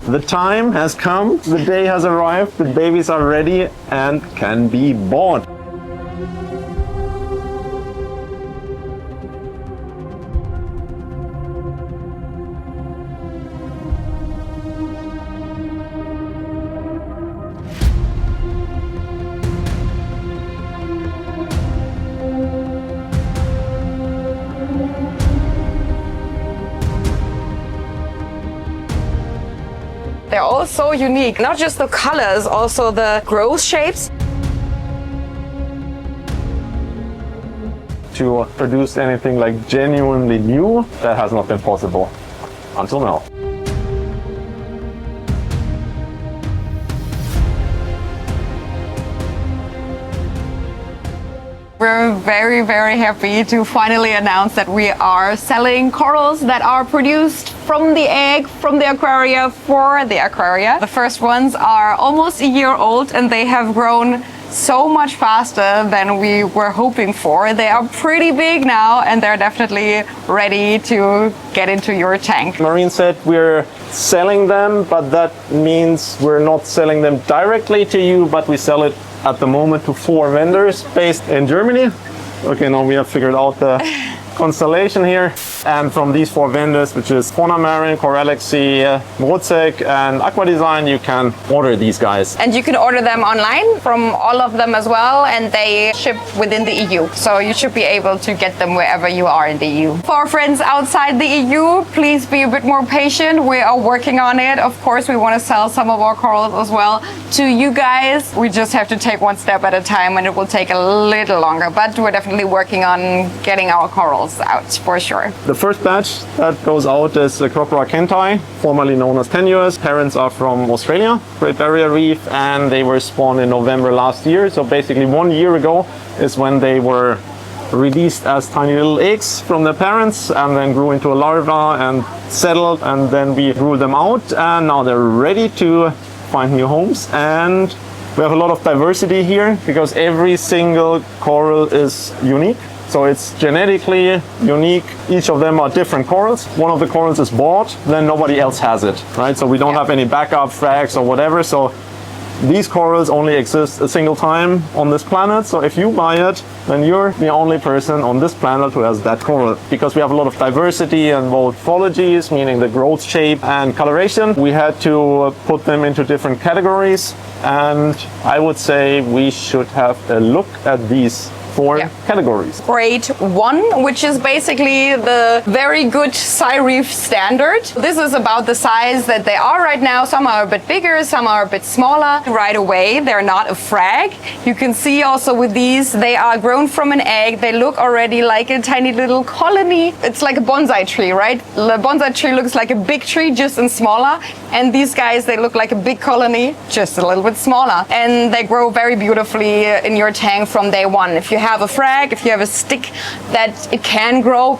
The time has come, the day has arrived, the babies are ready and can be bought. They're all so unique, not just the colors, also the growth shapes. To produce anything like genuinely new, that has not been possible until now. We're very, very happy to finally announce that we are selling corals that are produced from the egg, from the aquaria, for the aquaria. The first ones are almost a year old and they have grown so much faster than we were hoping for. They are pretty big now and they're definitely ready to get into your tank. Marine said we're selling them, but that means we're not selling them directly to you, but we sell it at the moment to 4 vendors based in Germany. Okay, now we have figured out the constellation here. And from these 4 vendors, which is Tropic Marin, Coralaxy, Wurde and Aqua Design, you can order these guys. And you can order them online from all of them as well, and they ship within the EU. So you should be able to get them wherever you are in the EU. For our friends outside the EU, please be a bit more patient. We are working on it. Of course, we want to sell some of our corals as well to you guys. We just have to take one step at a time and it will take a little longer, but we're definitely working on getting our corals out for sure. The first batch that goes out is Acropora kentai, formerly known as tenuous. Parents are from Australia, Great Barrier Reef, and they were spawned in November last year. So basically 1 year ago is when they were released as tiny little eggs from their parents and then grew into a larva and settled, and then we grew them out and now they're ready to find new homes. And we have a lot of diversity here because every single coral is unique. So it's genetically unique. Each of them are different corals. One of the corals is bought, then nobody else has it, right? So we don't have any backup frags or whatever. So these corals only exist a single time on this planet. So if you buy it, then you're the only person on this planet who has that coral. Because we have a lot of diversity and morphologies, meaning the growth shape and coloration, we had to put them into different categories. And I would say we should have a look at these 4 categories. Grade 1, which is basically the very good SciReef standard. This is about the size that they are right now. Some are a bit bigger, some are a bit smaller. Right away, they're not a frag. You can see also with these, they are grown from an egg. They look already like a tiny little colony. It's like a bonsai tree, right? The bonsai tree looks like a big tree, just in smaller. And these guys, they look like a big colony, just a little bit smaller. And they grow very beautifully in your tank from day one. If you have a frag, if you have a stick, that it can grow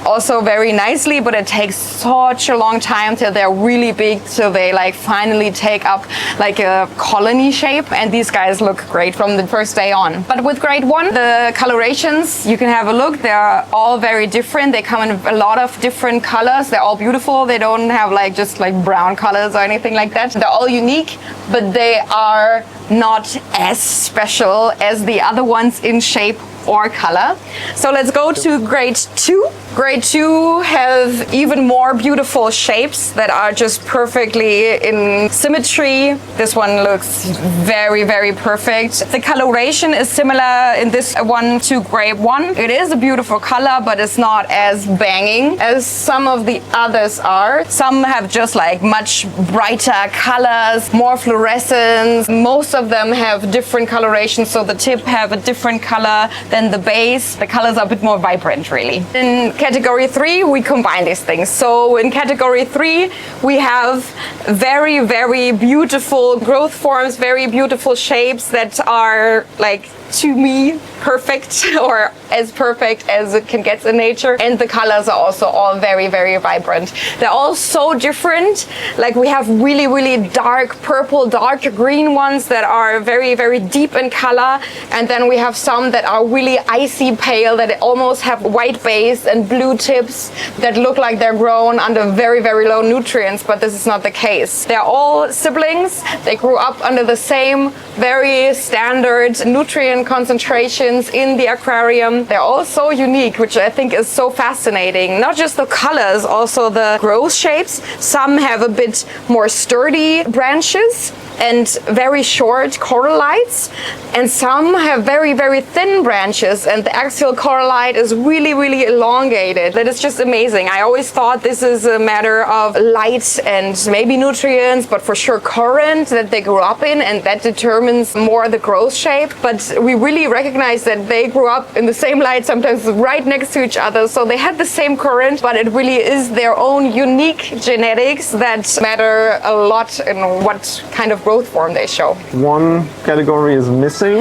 also very nicely, but it takes such a long time till they're really big, so they like finally take up like a colony shape, and these guys look great from the first day on. But with grade 1, the colorations, you can have a look. They're all very different. They come in a lot of different colors. They're all beautiful. They don't have like just like brown colors or anything like that. They're all unique, but they are not as special as the other ones in shape or color. So let's go to grade 2. Grade 2 have even more beautiful shapes that are just perfectly in symmetry. This one looks very, very perfect. The coloration is similar in this one to grade 1. It is a beautiful color, but it's not as banging as some of the others are. Some have just like much brighter colors, more fluorescence. Most of them have different colorations, so the tip have a different color than the base. The colors are a bit more vibrant, really. In category 3, we combine these things. So in category 3, we have very, very beautiful growth forms, very beautiful shapes that are like to me, perfect, or as perfect as it can get in nature. And the colors are also all very, very vibrant. They're all so different. Like we have really, really dark purple, dark green ones that are very, very deep in color. And then we have some that are really icy pale, that almost have white base and blue tips that look like they're grown under very, very low nutrients, but this is not the case. They're all siblings. They grew up under the same very standard nutrient concentrations in the aquarium. They're all so unique, which I think is so fascinating. Not just the colors, also the growth shapes. Some have a bit more sturdy branches and very short corallites, and some have very, very thin branches, and the axial corallite is really, really elongated. That is just amazing. I always thought this is a matter of light and maybe nutrients, but for sure current that they grew up in, and that determines more the growth shape. But we really recognize that they grew up in the same light, sometimes right next to each other, so they had the same current, but it really is their own unique genetics that matter a lot in what kind of growth form they show. One category is missing.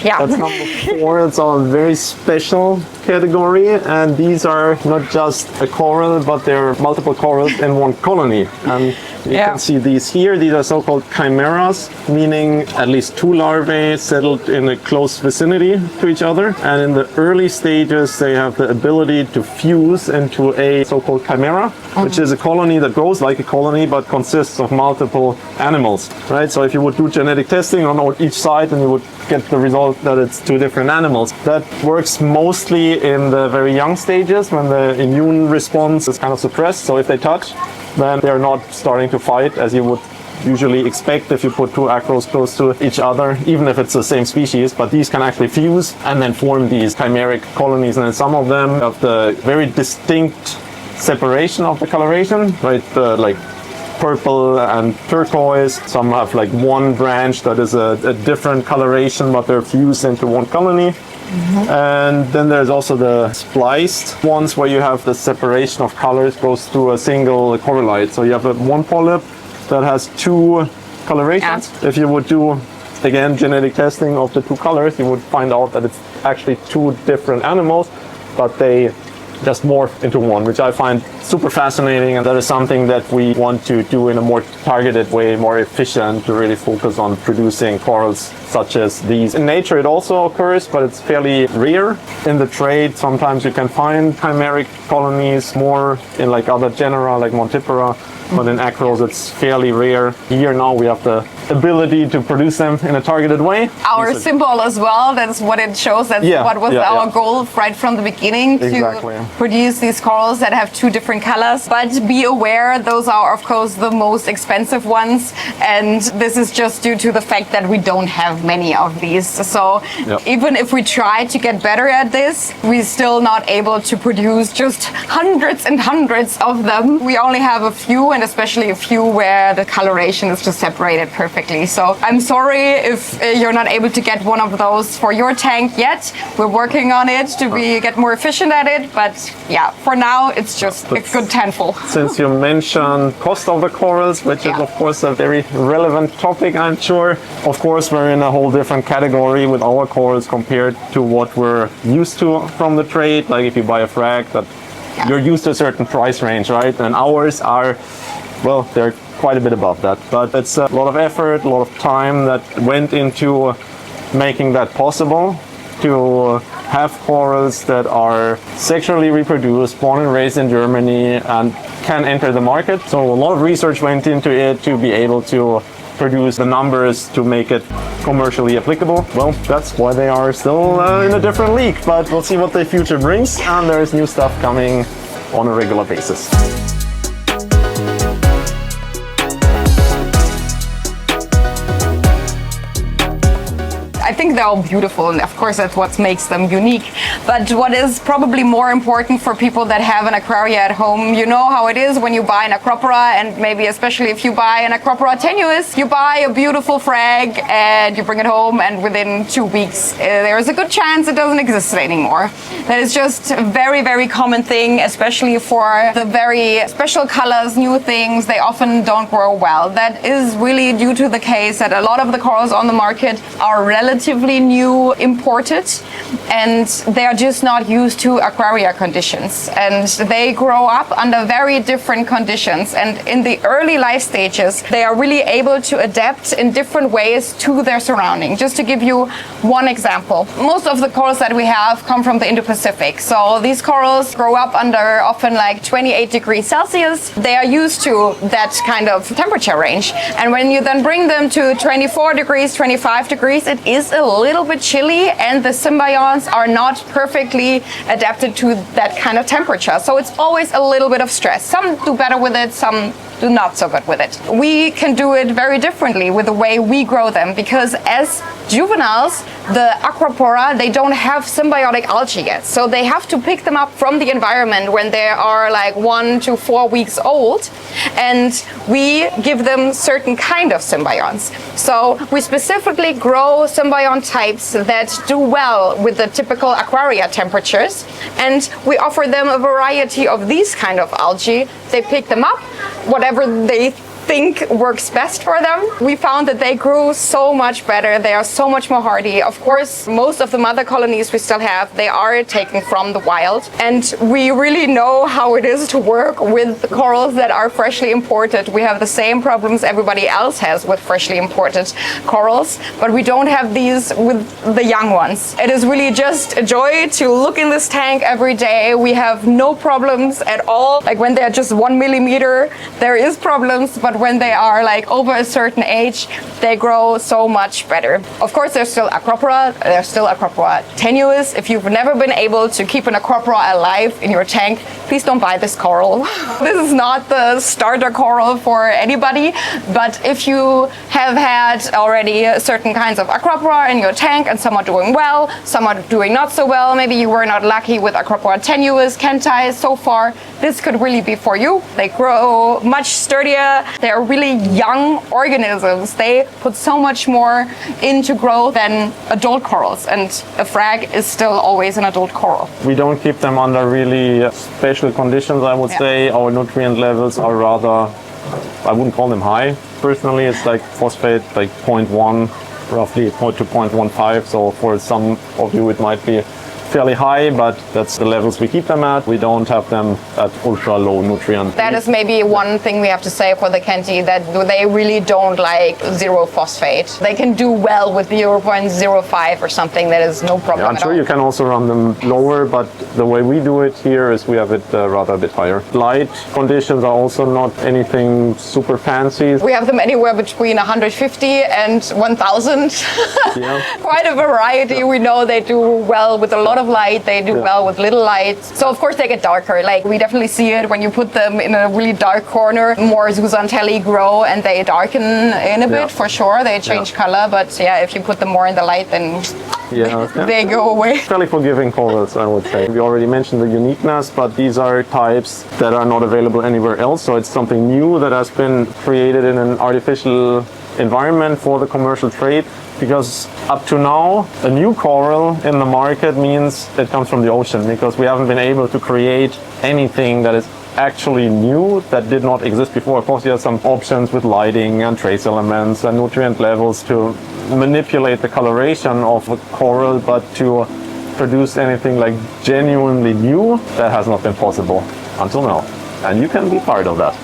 Yeah. That's number 4. It's a very special category, and these are not just a coral, but they're multiple corals in one colony. And you can see these here. These are so-called chimeras, meaning at least 2 larvae settled in a close vicinity to each other. And in the early stages, they have the ability to fuse into a so-called chimera, which is a colony that grows like a colony, but consists of multiple animals, right? So if you would do genetic testing on each side, then you would get the result that it's 2 different animals. That works mostly in the very young stages when the immune response is kind of suppressed. So if they touch, then they're not starting to fight as you would usually expect if you put 2 acros close to each other, even if it's the same species. But these can actually fuse and then form these chimeric colonies. And then some of them have the very distinct separation of the coloration, right? Like purple and turquoise. Some have like one branch that is a different coloration, but they're fused into one colony. And then there's also the spliced ones where you have the separation of colors goes through a single corallite. So you have one polyp that has 2 colorations. If you would do, again, genetic testing of the 2 colors, you would find out that it's actually 2 different animals, but they just morph into one, which I find super fascinating, and that is something that we want to do in a more targeted way, more efficient, to really focus on producing corals such as these. In nature it also occurs, but it's fairly rare. In the trade sometimes you can find chimeric colonies more in like other genera like Montipora, but in acros it's fairly rare. Here now we have the ability to produce them in a targeted way. Our symbol as well, that's what it shows. That's what was our goal right from the beginning, to produce these corals that have 2 different colors. But be aware, those are of course the most expensive ones, and this is just due to the fact that we don't have many of these. So even if we try to get better at this, we're still not able to produce just hundreds and hundreds of them. We only have a few, and especially a few where the coloration is just separated perfectly. So I'm sorry if you're not able to get one of those for your tank yet. We're working on it to get more efficient at it, but yeah, for now it's just a good handful. Since you mentioned cost of the corals, which is of course a very relevant topic, I'm sure. Of course, we're in a whole different category with our corals compared to what we're used to from the trade. Like if you buy a frag, that you're used to a certain price range, right? And ours are, well, they're quite a bit above that. But it's a lot of effort, a lot of time that went into making that possible, to have corals that are sexually reproduced, born and raised in Germany, and can enter the market. So a lot of research went into it to be able to produce the numbers to make it commercially applicable. Well, that's why they are still in a different league, but we'll see what the future brings, and there's new stuff coming on a regular basis. I think they're all beautiful, and of course that's what makes them unique. But what is probably more important for people that have an aquaria at home, you know how it is when you buy an Acropora, and maybe especially if you buy an Acropora tenuis, you buy a beautiful frag and you bring it home, and within 2 weeks there is a good chance it doesn't exist anymore. That is just a very, very common thing, especially for the very special colors, new things. They often don't grow well. That is really due to the case that a lot of the corals on the market are relatively relatively new, imported, and they're just not used to aquaria conditions. And they grow up under very different conditions. And in the early life stages, they are really able to adapt in different ways to their surrounding. Just to give you one example, most of the corals that we have come from the Indo-Pacific. So these corals grow up under often like 28 degrees Celsius. They are used to that kind of temperature range. And when you then bring them to 24 degrees, 25 degrees, it is a little bit chilly, and the symbionts are not perfectly adapted to that kind of temperature. So it's always a little bit of stress. Some do better with it, some do not so good with it. We can do it very differently with the way we grow them, because as juveniles, the Acropora, they don't have symbiotic algae yet. So they have to pick them up from the environment when they are like 1 to 4 weeks old, and we give them certain kind of symbionts. So we specifically grow symbiont types that do well with the typical aquaria temperatures, and we offer them a variety of these kind of algae. They pick them up, whatever they think works best for them. We found that they grew so much better. They are so much more hardy. Of course, most of the mother colonies we still have, they are taken from the wild. And we really know how it is to work with the corals that are freshly imported. We have the same problems everybody else has with freshly imported corals, but we don't have these with the young ones. It is really just a joy to look in this tank every day. We have no problems at all. Like when they're just 1 millimeter, there is problems, but when they are like over a certain age, they grow so much better. Of course, there's still Acropora, there's still Acropora tenuis. If you've never been able to keep an Acropora alive in your tank, please don't buy this coral. This is not the starter coral for anybody, but if you have had already certain kinds of Acropora in your tank and some are doing well, some are doing not so well, maybe you were not lucky with Acropora tenuis, kentai so far, this could really be for you. They grow much sturdier. They're really young organisms. They put so much more into growth than adult corals, and a frag is still always an adult coral. We don't keep them under really special conditions, I would say. Our nutrient levels are rather, I wouldn't call them high. Personally, it's like phosphate, like 0.1, roughly 0.2, 0.15. So for some of you, it might be fairly high, but that's the levels we keep them at. We don't have them at ultra low nutrient. That is maybe one thing we have to say for the Kenti, that they really don't like zero phosphate. They can do well with 0.05 or something. That is no problem. Yeah, I'm sure you can also run them lower, but the way we do it here is we have it rather a bit higher. Light conditions are also not anything super fancy. We have them anywhere between 150 and 1,000. Yeah. Quite a variety. Yeah. We know they do well with a lot of light, they do well with little light. So of course they get darker. Like we definitely see it when you put them in a really dark corner. More zooxanthellae grow and they darken in a bit for sure. They change color, but yeah, if you put them more in the light, then they go away. Fairly forgiving corals, I would say. We already mentioned the uniqueness, but these are types that are not available anywhere else. So it's something new that has been created in an artificial environment for the commercial trade. Because up to now, a new coral in the market means it comes from the ocean, because we haven't been able to create anything that is actually new that did not exist before. Of course, you have some options with lighting and trace elements and nutrient levels to manipulate the coloration of a coral, but to produce anything like genuinely new, that has not been possible until now. And you can be part of that.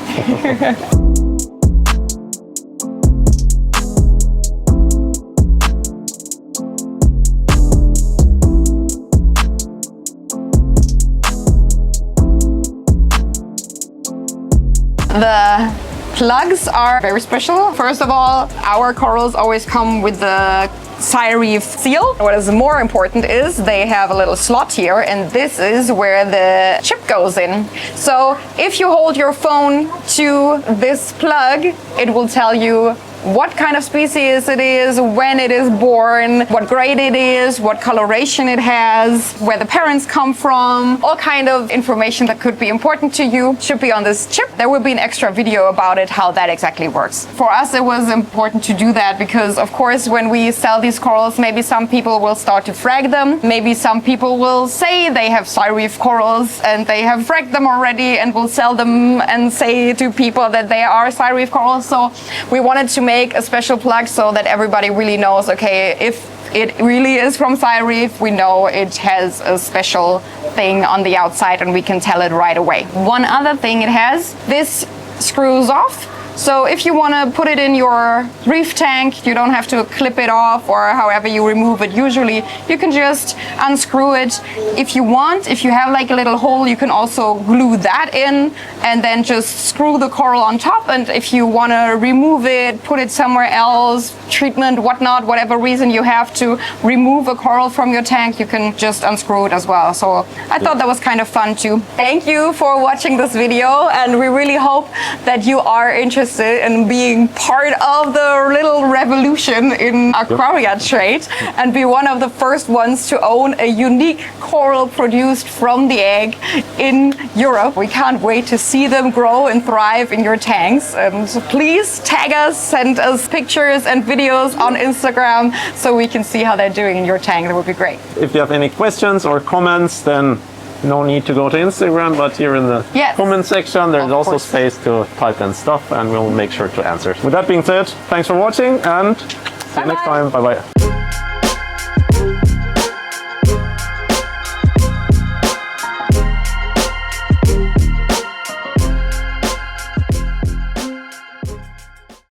The plugs are very special. First of all, our corals always come with the SciReef seal. What is more important is they have a little slot here, and this is where the chip goes in. So if you hold your phone to this plug, it will tell you what kind of species it is, when it is born, what grade it is, what coloration it has, where the parents come from, all kind of information that could be important to you should be on this chip. There will be an extra video about it, how that exactly works. For us, it was important to do that because, of course, when we sell these corals, maybe some people will start to frag them. Maybe some people will say they have SciReef corals and they have fragged them already and will sell them and say to people that they are SciReef corals. So we wanted to make a special plug so that everybody really knows, okay, if it really is from SciReef. We know it has a special thing on the outside and we can tell it right away. One other thing it has, this screws off. So if you want to put it in your reef tank, you don't have to clip it off or however you remove it. Usually you can just unscrew it if you want. If you have like a little hole, you can also glue that in and then just screw the coral on top. And if you want to remove it, put it somewhere else, treatment, whatnot, whatever reason you have to remove a coral from your tank, you can just unscrew it as well. So I thought that was kind of fun too. Thank you for watching this video, and we really hope that you are interested in being part of the little revolution in aquaria trade and be one of the first ones to own a unique coral produced from the egg in Europe. We can't wait to see them grow and thrive in your tanks. And please tag us, send us pictures and videos on Instagram so we can see how they're doing in your tank. That would be great. If you have any questions or comments, then no need to go to Instagram, but here in the comment section there's also space to type in stuff and we'll make sure to answer. With that being said, thanks for watching and see you next time. Bye bye.